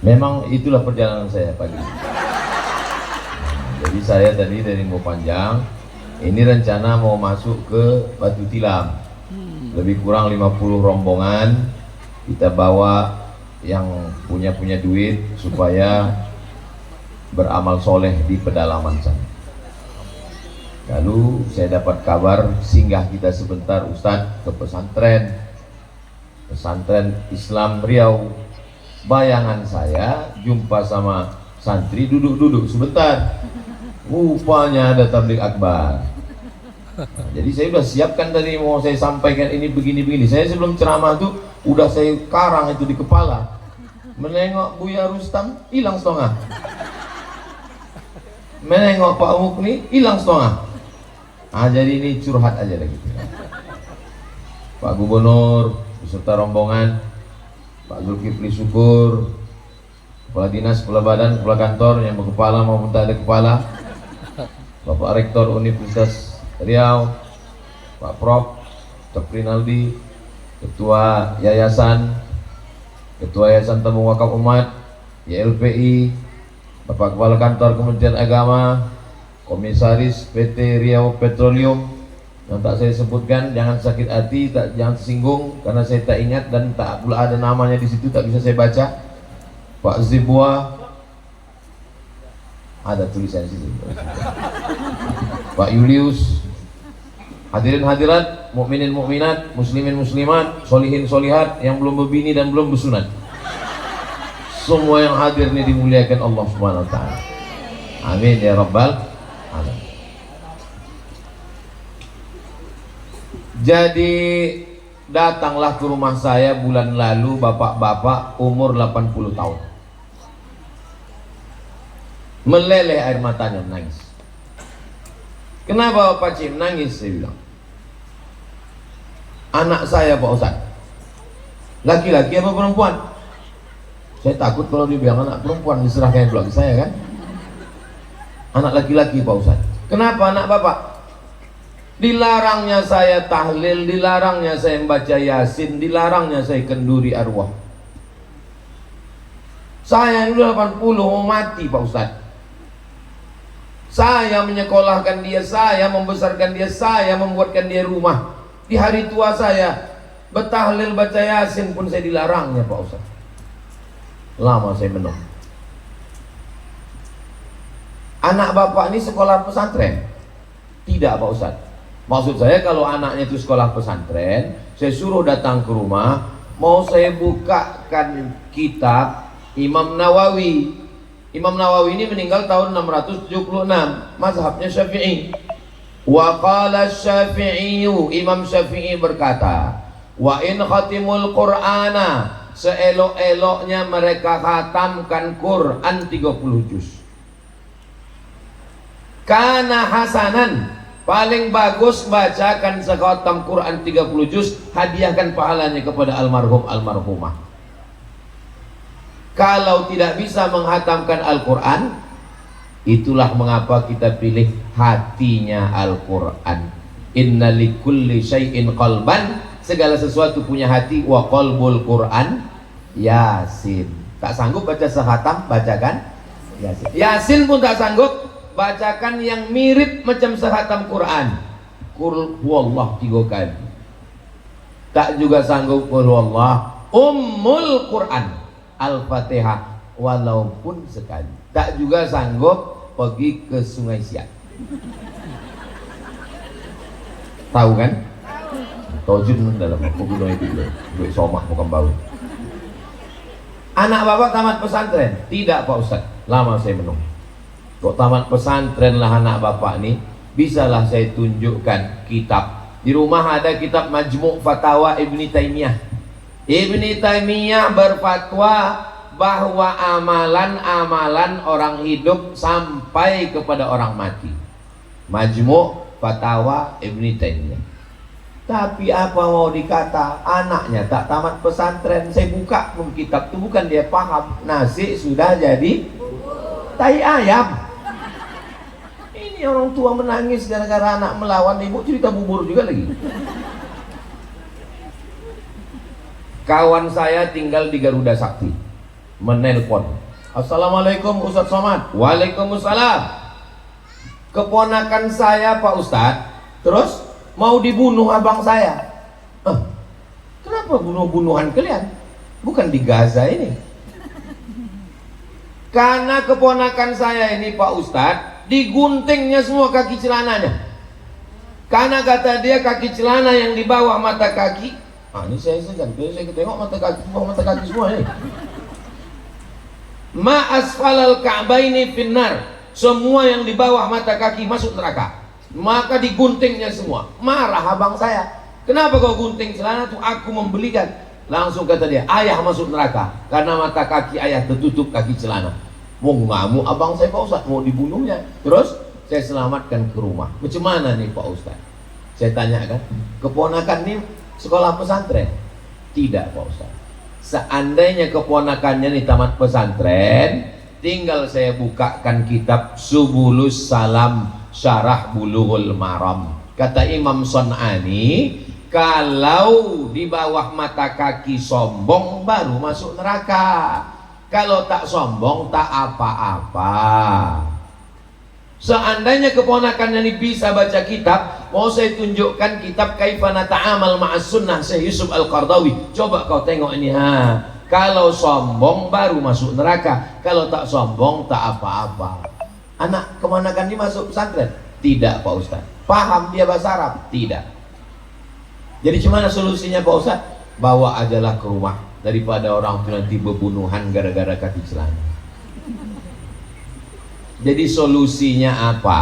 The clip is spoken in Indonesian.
Memang itulah perjalanan saya pagi ini. Jadi saya tadi dari Mau Panjang, ini rencana mau masuk ke Batu Tilam. Lebih kurang 50 rombongan, kita bawa yang punya duit supaya beramal soleh di pedalaman sana. Lalu saya dapat kabar singgah kita sebentar Ustadz ke pesantren Islam Riau. Bayangan saya jumpa sama santri duduk-duduk sebentar, rupanya ada tabligh akbar. Nah, jadi saya sudah siapkan tadi mau saya sampaikan ini begini-begini. Saya sebelum ceramah tuh udah saya karang itu di kepala. Menengok Buya Rustam hilang setengah. Menengok Pak Mukni hilang setengah. Ah, jadi ini curhat aja lagi. Pak Gubernur beserta rombongan, Pak Zulkifli Syukur, kepala dinas, kepala badan, kepala kantor yang berkepala maupun tak ada kepala, Bapak Rektor Universitas Riau, Pak Prof. Dr. Rinaldi, Ketua Yayasan Tabung Wakaf Umat, YLPI, Bapak Kepala Kantor Kementerian Agama, Komisaris PT Riau Petroleum, yang tak saya sebutkan, jangan sakit hati, jangan tersinggung karena saya tak ingat dan tak pula ada namanya di situ, tak bisa saya baca. Pak Zibua, ada tulisan di situ. Pak Julius, hadirin hadirat, mukminin mukminat, muslimin muslimat, solihin solihat yang belum berbini dan belum bersunat. Semua yang hadir ini dimuliakan Allah Subhanahu wa taala. Amin ya rabbal alamin. Jadi datanglah ke rumah saya bulan lalu bapak-bapak umur 80 tahun. Meleleh air matanya, menangis. Kenapa Pak Cim nangis? Saya bilang, anak saya Pak Ustaz, laki-laki apa perempuan? Saya takut kalau dia bilang anak perempuan diserahkan pula ke saya kan. Anak laki-laki Pak Ustaz. Kenapa anak bapak? Dilarangnya saya tahlil, dilarangnya saya membaca yasin, dilarangnya saya kenduri arwah. Saya yang 80 mau mati Pak Ustaz. Saya menyekolahkan dia, saya membesarkan dia, saya membuatkan dia rumah. Di hari tua saya bertahlil baca yasin pun saya dilarangnya Pak Ustaz. Lama saya menung. Anak bapak ini sekolah pesantren? Tidak Pak Ustaz. Maksud saya kalau anaknya itu sekolah pesantren, saya suruh datang ke rumah, mau saya bukakan kitab Imam Nawawi. Imam Nawawi ini meninggal tahun 676, mazhabnya Syafi'i. Wa qala Syafi'i, Imam Syafi'i berkata, wa in khatimul Qur'ana, seelok-eloknya mereka khatamkan Quran 30 juz. Kana hasanan, paling bagus bacakan sekhatam Quran 30 juz, hadiahkan pahalanya kepada almarhum almarhumah. Kalau tidak bisa menghatamkan Al-Quran, itulah mengapa kita pilih hatinya Al-Quran. Inna likulli syai'in qalban, segala sesuatu punya hati. Wa qalbul Quran Yasin. Tak sanggup baca sekhatam, bacakan Yasin. Yasin pun tak sanggup, bacakan yang mirip macam sekhatam Quran. Qul huwallah 3 kali. Tak juga sanggup qul huwallah Ummul Quran, Al-Fatihah walaupun sekali. Tak juga sanggup pergi ke Sungai Siak. Tahu kan? Tojun dalam aku gunung itu duit somah bukan bau. Anak bapak tamat pesantren? Tidak Pak Ustaz. Lama saya menunggu. Kok tamat pesantren lah anak bapak nih? Bisalah saya tunjukkan kitab. Di rumah ada kitab Majmu' Fatawa Ibni Taimiyah. Ibni Taimiyah berfatwa bahwa amalan-amalan orang hidup sampai kepada orang mati. Majmu' Fatawa Ibni Taimiyah. Tapi apa mau dikata, anaknya tak tamat pesantren. Saya buka pun kitab itu bukan dia paham, nasi sudah jadi tai ayam. Ini orang tua menangis gara-gara anak melawan ibu, cerita bubur juga lagi. Kawan saya tinggal di Garuda Sakti. menelpon, Assalamualaikum Ustadz Somad. Waalaikumsalam. Keponakan saya Pak Ustadz, terus mau dibunuh abang saya. Kenapa bunuh-bunuhan kalian? Bukan di Gaza ini. Karena keponakan saya ini Pak Ustadz, diguntingnya semua kaki celananya. Karena kata dia kaki celana yang di bawah mata kaki, ini saya tengok mata kaki semua ini. Ma asfalal ka'baini finnar, semua yang di bawah mata kaki masuk neraka. Maka diguntingnya semua. Marah abang saya, kenapa kau gunting celana tuh? Aku membelikan. Langsung kata dia, ayah masuk neraka karena mata kaki ayah tertutup kaki celana. Mau ngamuk abang saya Pak Ustadz, mau dibunuhnya. Terus saya selamatkan ke rumah. Macam mana nih Pak Ustadz? Saya tanyakan, keponakan ini sekolah pesantren? Tidak Pak Ustadz. Seandainya keponakannya nih tamat pesantren, tinggal saya bukakan kitab Subulus Salam Syarah Bulughul Maram. Kata Imam Son'ani, kalau di bawah mata kaki sombong baru masuk neraka. Kalau tak sombong tak apa-apa. Seandainya keponakannya ini bisa baca kitab, mau saya tunjukkan kitab Kaifa Nata'amal Ma'as Sunnah Syekh Yusuf Al-Qardawi. Coba kau tengok ini, kalau sombong baru masuk neraka, kalau tak sombong tak apa-apa. Anak keponakan ini masuk pesantren? Tidak Pak Ustaz. Paham dia bahasa Arab? Tidak. Jadi gimana solusinya Pak Ustaz? Bawa ajalah ke rumah, daripada orang tua nanti berbunuhan gara-gara kaki celana. Jadi solusinya apa?